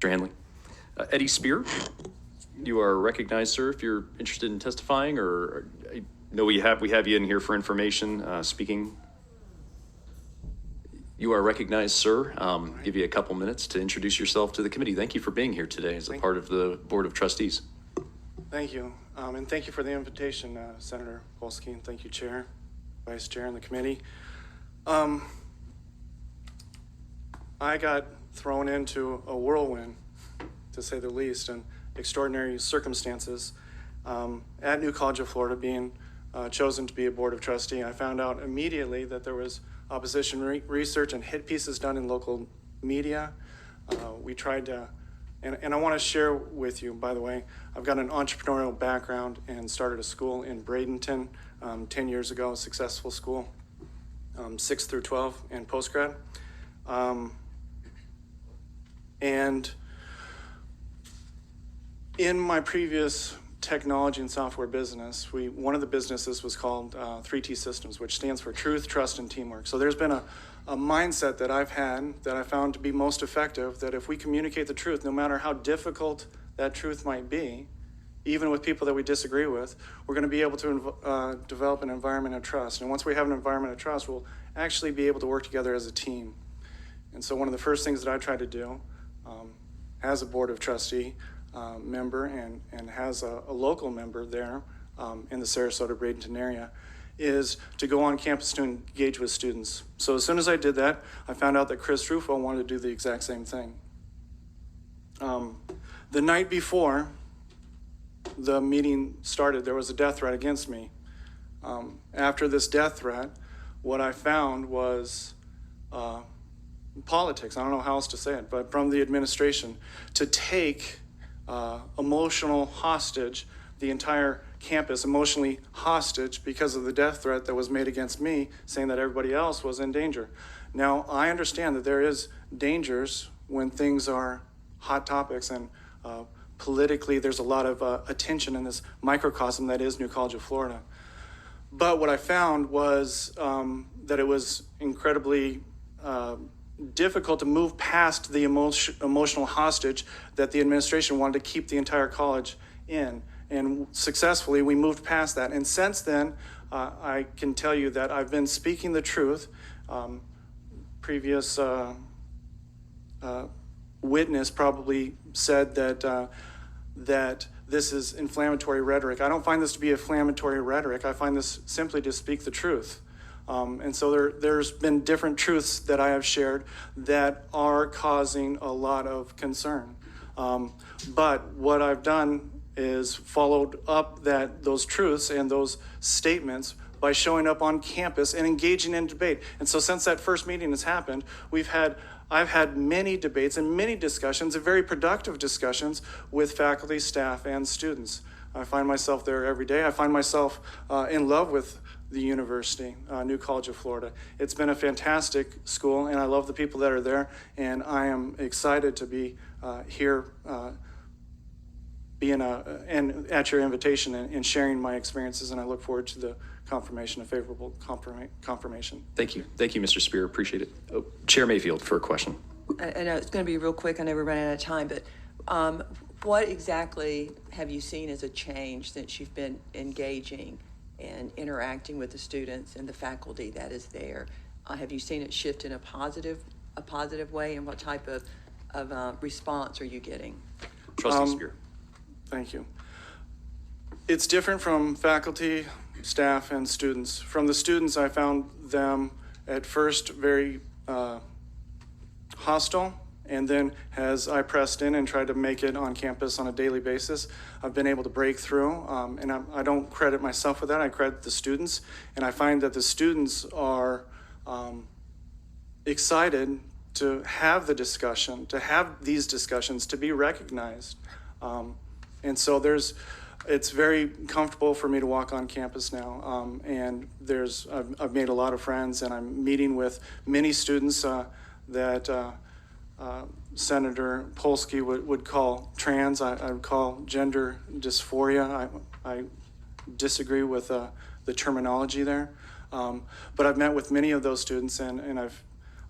Hanley. Eddie Speir, you are recognized, sir, if you're interested in testifying, or I know we have you in here for information, speaking. You are recognized, sir. Give you a couple minutes to introduce yourself to the committee. Thank you for being here today as a part of the Board of Trustees. Thank you, and thank you for the invitation, Senator Polsky, and thank you, Chair, Vice Chair, and the committee. I got thrown into a whirlwind, to say the least, and extraordinary circumstances at New College of Florida, being chosen to be a Board of Trustee. I found out immediately that there was opposition research and hit pieces done in local media. We tried to, and I want to share with you, by the way, I've got an entrepreneurial background and started a school in Bradenton 10 years ago, a successful school, 6 through 12 and postgrad. And in my previous technology and software business, one of the businesses was called 3T Systems, which stands for Truth, Trust, and Teamwork. So there's been a mindset that I've had that I found to be most effective, that if we communicate the truth, no matter how difficult that truth might be, even with people that we disagree with, we're going to be able to develop an environment of trust. And once we have an environment of trust, we'll actually be able to work together as a team. And so one of the first things that I try to do as a Board of Trustee member and has a local member there in the Sarasota-Bradenton area is to go on campus to engage with students. So as soon as I did that, I found out that Chris Rufo wanted to do the exact same thing. The night before the meeting started, there was a death threat against me. After this death threat, what I found was politics, I don't know how else to say it, but from the administration to take emotional hostage, the entire campus emotionally hostage because of the death threat that was made against me, saying that everybody else was in danger. Now, I understand that there is dangers when things are hot topics, and politically there's a lot of attention in this microcosm that is New College of Florida. But what I found was that it was incredibly difficult to move past the emotional hostage that the administration wanted to keep the entire college in. And successfully, we moved past that. And since then, I can tell you that I've been speaking the truth. Previous witness probably said that this is inflammatory rhetoric. I don't find this to be inflammatory rhetoric. I find this simply to speak the truth. And so there's been different truths that I have shared that are causing a lot of concern. But what I've done is followed up those truths and those statements by showing up on campus and engaging in debate. And so since that first meeting has happened, I've had many debates and many discussions, and very productive discussions with faculty, staff, and students. I find myself there every day. I find myself in love with the university, New College of Florida. It's been a fantastic school, and I love the people that are there, and I am excited to be here and at your invitation and sharing my experiences, and I look forward to the confirmation, a favorable confirmation. Thank you. Thank you, Mr. Speir. Appreciate it. Oh, Chair Mayfield for a question. I know it's going to be real quick. I know we're running out of time, but what exactly have you seen as a change since you've been engaging and interacting with the students and the faculty that is there? Have you seen it shift in a positive way, and what type of response are you getting? Trustee Speir. Thank you. It's different from faculty, staff, and students. From the students, I found them at first very hostile, and then as I pressed in and tried to make it on campus on a daily basis, I've been able to break through, and I don't credit myself for that. I credit the students, and I find that the students are excited to have the discussion, to have these discussions, to be recognized. And so it's very comfortable for me to walk on campus now, and I've made a lot of friends, and I'm meeting with many students that Senator Polsky would call trans. I would call gender dysphoria. I disagree with the terminology there, but I've met with many of those students, and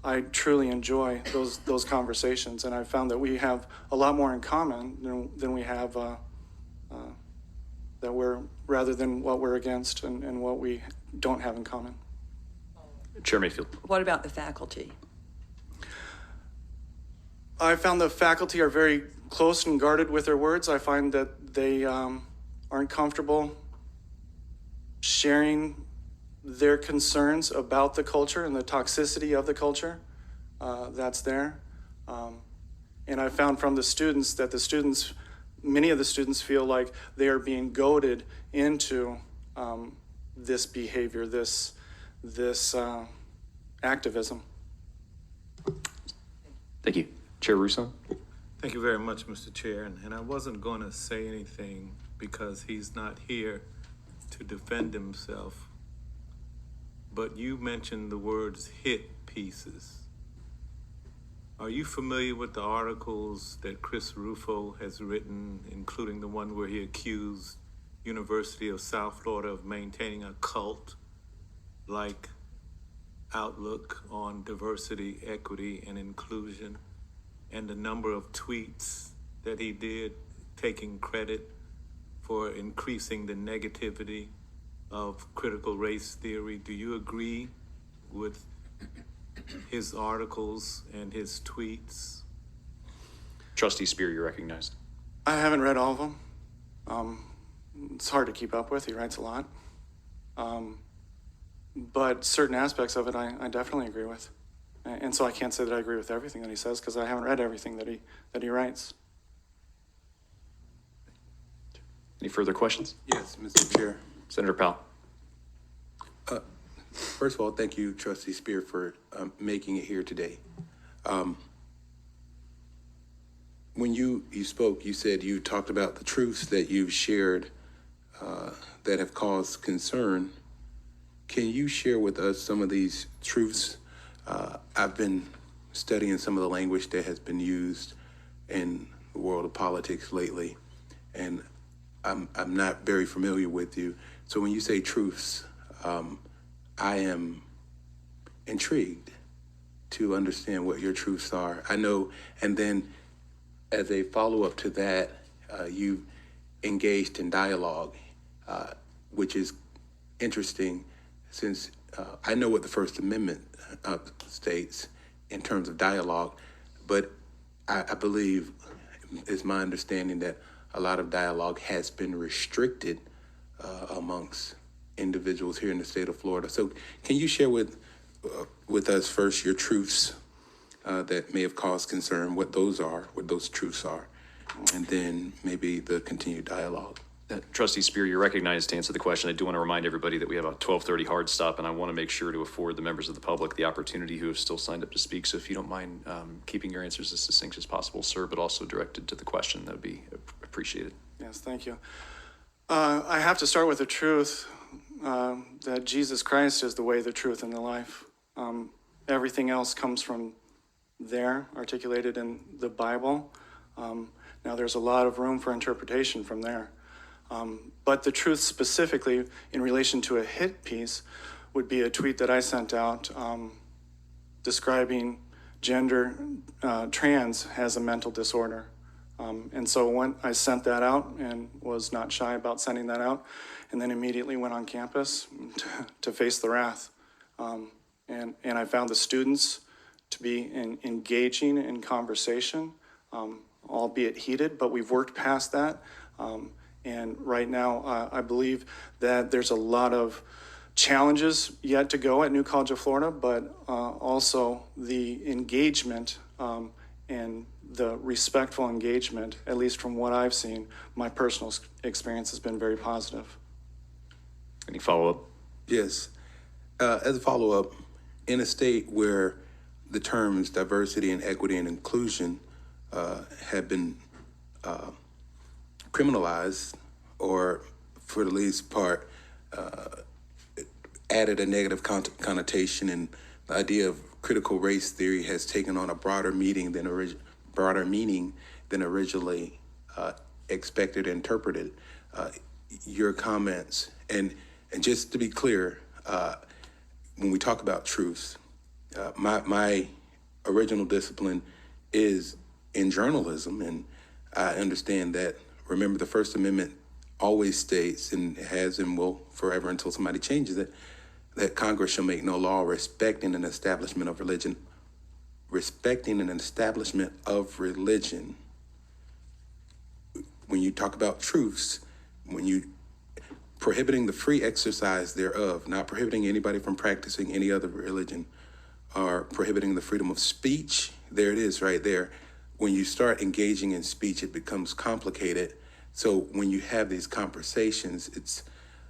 I truly enjoy those conversations, and I found that we have a lot more in common than we have rather than what we're against and what we don't have in common. Chair Mayfield. What about the faculty? I found the faculty are very close and guarded with their words. I find that they aren't comfortable sharing their concerns about the culture and the toxicity of the culture that's there. And I found from the students that many of the students feel like they are being goaded into this behavior, this activism. Thank you. Chair Russo. Thank you very much, Mr. Chair. And I wasn't going to say anything because he's not here to defend himself. But you mentioned the words hit pieces. Are you familiar with the articles that Chris Rufo has written, including the one where he accused University of South Florida of maintaining a cult-like outlook on diversity, equity, and inclusion, and the number of tweets that he did taking credit for increasing the negativity of critical race theory? Do you agree with his articles and his tweets? Trustee Speir, you're recognized. I haven't read all of them. It's hard to keep up with. He writes a lot. But certain aspects of it I definitely agree with. And so I can't say that I agree with everything that he says because I haven't read everything that he writes. Any further questions? Yes, Mr. Chair. Senator Powell. First of all, thank you, Trustee Speir, for making it here today. When you spoke, you said you talked about the truths that you've shared that have caused concern. Can you share with us some of these truths? I've been studying some of the language that has been used in the world of politics lately, and I'm not very familiar with you. So when you say truths, I am intrigued to understand what your truths are. I know, and then as a follow-up to that, you engaged in dialogue, which is interesting since I know what the First Amendment states in terms of dialogue, but I believe, it's my understanding that a lot of dialogue has been restricted amongst individuals here in the state of Florida. So can you share with us first your truths that may have caused concern, what those truths are, and then maybe the continued dialogue? Trustee Speir, you're recognized to answer the question. I do want to remind everybody that we have a 12:30 hard stop, and I want to make sure to afford the members of the public the opportunity who have still signed up to speak. So if you don't mind keeping your answers as succinct as possible, sir, but also directed to the question, that would be appreciated. Yes, thank you. I have to start with the truth that Jesus Christ is the way, the truth, and the life. Everything else comes from there, articulated in the Bible. Now, there's a lot of room for interpretation from there. But the truth specifically in relation to a hit piece would be a tweet that I sent out describing gender trans as a mental disorder. And so when I sent that out and was not shy about sending that out, and then immediately went on campus to face the wrath. And I found the students to be engaging in conversation, albeit heated, but we've worked past that. And right now, I believe that there's a lot of challenges yet to go at New College of Florida, but also the engagement and the respectful engagement, at least from what I've seen, my personal experience has been very positive. Any follow-up? Yes. As a follow-up, in a state where the terms diversity and equity and inclusion have been criminalized, or for the least part, added a negative connotation, and the idea of critical race theory has taken on a broader meaning than originally expected and interpreted. Your comments, and just to be clear, when we talk about truths, my original discipline is in journalism, and I understand that. Remember, the First Amendment always states, and has and will forever until somebody changes it, that Congress shall make no law respecting an establishment of religion. Respecting an establishment of religion. When you talk about truths, when you prohibiting the free exercise thereof, not prohibiting anybody from practicing any other religion, or prohibiting the freedom of speech, there it is right there. When you start engaging in speech, it becomes complicated. So when you have these conversations, it's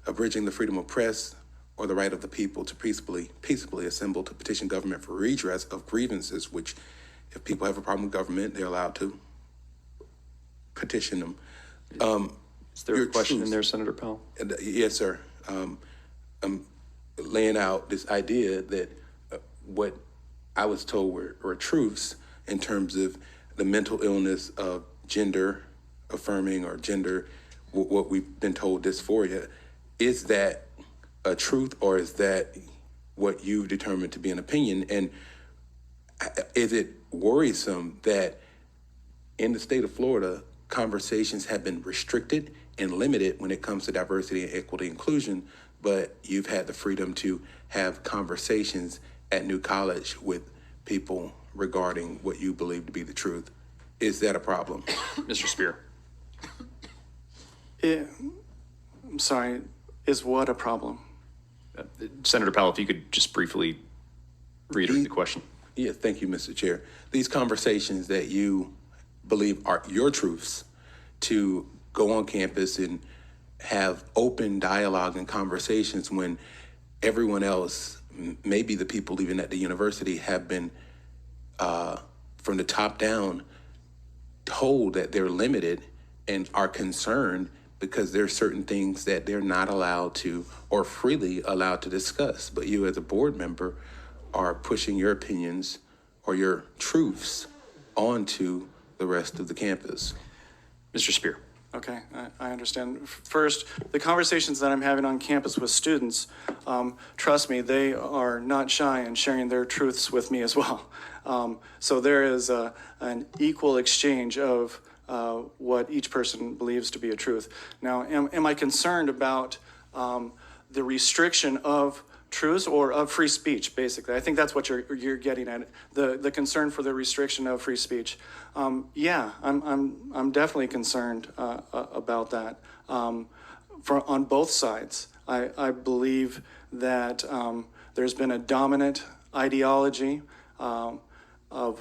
abridging the freedom of press or the right of the people to peaceably assemble to petition government for redress of grievances, which if people have a problem with government, they're allowed to petition them. Is there a question in there, Senator Powell? Yes, sir. I'm laying out this idea that what I was told were truths in terms of the mental illness of gender affirming or gender, what we've been told dysphoria. Is that a truth, or is that what you've determined to be an opinion? And is it worrisome that in the state of Florida, conversations have been restricted and limited when it comes to diversity and equity inclusion, but you've had the freedom to have conversations at New College with people regarding what you believe to be the truth? Is that a problem? Mr. Speir. I'm sorry, is what a problem? Senator Powell, if you could just briefly reiterate the question. Yeah, thank you, Mr. Chair. These conversations that you believe are your truths, to go on campus and have open dialogue and conversations when everyone else, maybe the people even at the university, have been from the top down told that they're limited and are concerned because there are certain things that they're not allowed to or freely allowed to discuss. But you as a board member are pushing your opinions or your truths onto the rest of the campus. Mr. Speir. Okay, I understand. First, the conversations that I'm having on campus with students, trust me, they are not shy in sharing their truths with me as well. So there is an equal exchange of what each person believes to be a truth. Now, am I concerned about the restriction of truths or of free speech, basically? I think that's what you're getting at, the concern for the restriction of free speech. Yeah, I'm definitely concerned about that on both sides. I believe that there's been a dominant ideology of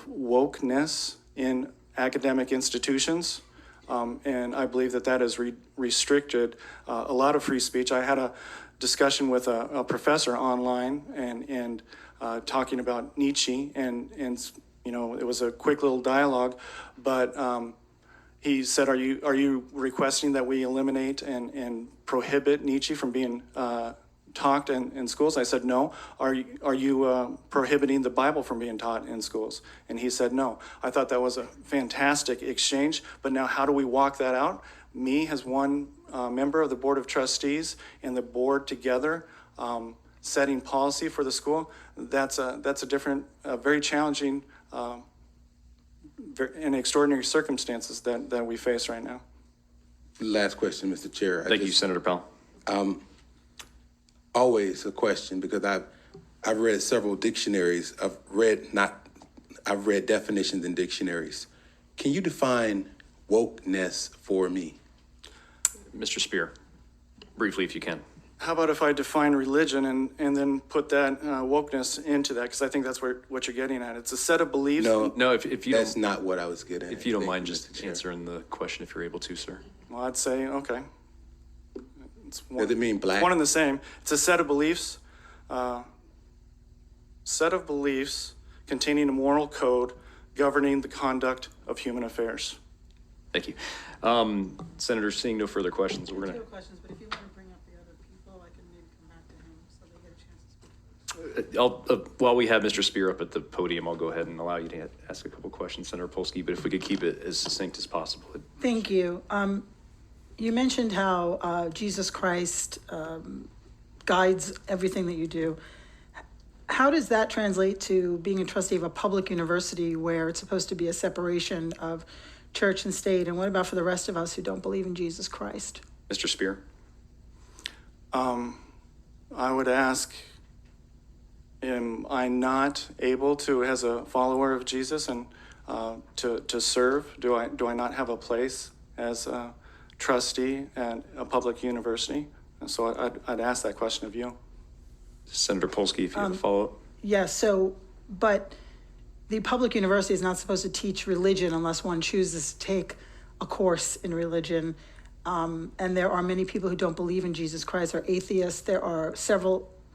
wokeness in academic institutions, and I believe that has restricted a lot of free speech. I had a discussion with a professor online and talking about Nietzsche, and you know, it was a quick little dialogue, but he said, are you requesting that we eliminate and prohibit Nietzsche from being taught in schools? I said, no. Are you prohibiting the Bible from being taught in schools? And he said, no. I thought that was a fantastic exchange, but now how do we walk that out? Me as one member of the Board of Trustees and the board together setting policy for the school, that's a different, very challenging and extraordinary circumstances that we face right now. Last question, Mr. Chair. Thank you, Senator Powell. Always a question, because I've read several dictionaries. I've read definitions in dictionaries. Can you define wokeness for me? Mr. Speir, briefly if you can. How about if I define religion and then put that wokeness into that? Because I think that's what you're getting at. It's a set of beliefs. No, if you That's don't, not what I was getting at. if you don't Thank mind you, just Mr. Chair. answering the question if you're able to, sir. Well, I'd say, okay. It's Does it mean black? One and the same. It's a set of beliefs, containing a moral code governing the conduct of human affairs. Thank you. Senator, seeing no further questions, we're I going do to... have questions, but if you want to bring up the other people, I can maybe come back to him so they get a chance to speak. while we have Mr. Speir up at the podium, I'll go ahead and allow you to ask a couple questions, Senator Polsky, but if we could keep it as succinct as possible. Thank you. You mentioned how Jesus Christ guides everything that you do. how does that translate to being a trustee of a public university where it's supposed to be a separation of church and state? And what about for the rest of us who don't believe in Jesus Christ? Mr. Speir? I would ask, am I not able to, as a follower of Jesus, and to serve? Do I not have a place as a trustee at a public university? And so I'd ask that question of you. Senator Polsky, if you have a follow-up. Yes, so, but the public university is not supposed to teach religion unless one chooses to take a course in religion. And there are many people who don't believe in Jesus Christ, are atheists. There are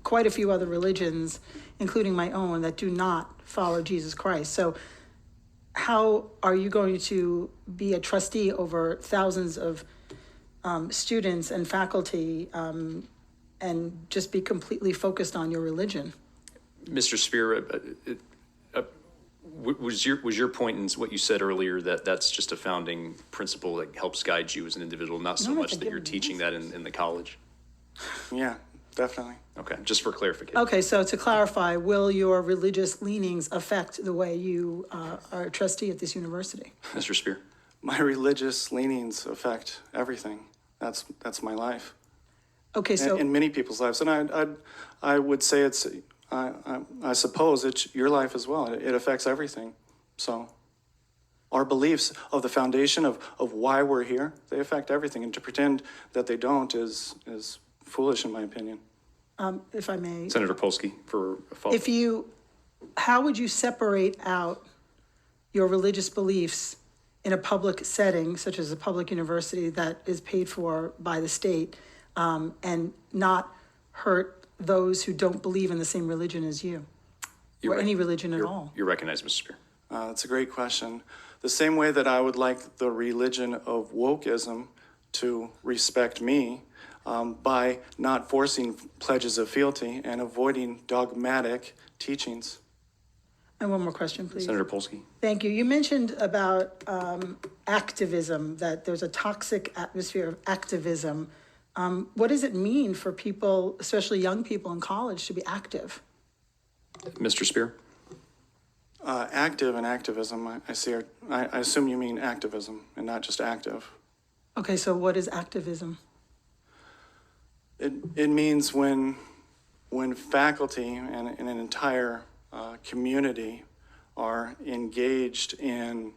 quite a few other religions, including my own, that do not follow Jesus Christ. So how are you going to be a trustee over thousands of students and faculty and just be completely focused on your religion? Mr. Speir, was your point in what you said earlier that that's just a founding principle that helps guide you as an individual, not so No, much it's that you're teaching that in the college? Yeah, definitely. Okay, just for clarification. Okay, so to clarify, will your religious leanings affect the way you are a trustee at this university? Mr. Speir? My religious leanings affect everything. That's my life. Okay, so. In many people's lives, and I would say it's. I suppose it's your life as well. It affects everything. So our beliefs of the foundation of why we're here, they affect everything. And to pretend that they don't is foolish, in my opinion. If I may. Senator Polsky for a follow-up. How would you separate out your religious beliefs in a public setting, such as a public university that is paid for by the state, and not hurt those who don't believe in the same religion as you, or any religion at all? You're recognized, Mr. Speir. That's a great question. The same way that I would like the religion of wokeism to respect me by not forcing pledges of fealty and avoiding dogmatic teachings. And one more question, please. Senator Polsky? Thank you. You mentioned about activism, that there's a toxic atmosphere of activism. What does it mean for people, especially young people in college, to be active? Mr. Speir? Active and activism, I assume you mean activism and not just active. Okay, so what is activism? It means when faculty and an entire community are engaged in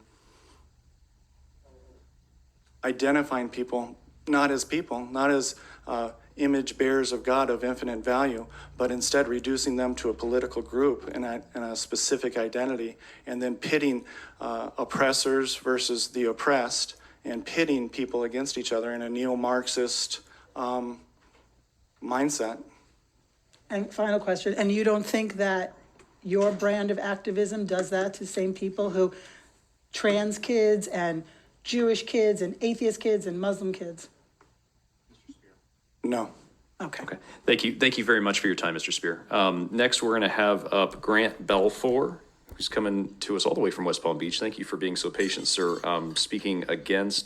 identifying people, not as image bearers of God of infinite value, but instead reducing them to a political group and a specific identity, and then pitting oppressors versus the oppressed, and pitting people against each other in a neo-Marxist mindset. And final question, and you don't think that your brand of activism does that to the same people who, trans kids and Jewish kids and atheist kids and Muslim kids? No. Okay. Okay. Thank you very much for your time, Mr. Speir. Next, we're going to have up Grant Belfour, who's coming to us all the way from West Palm Beach. Thank you for being so patient, sir. Speaking against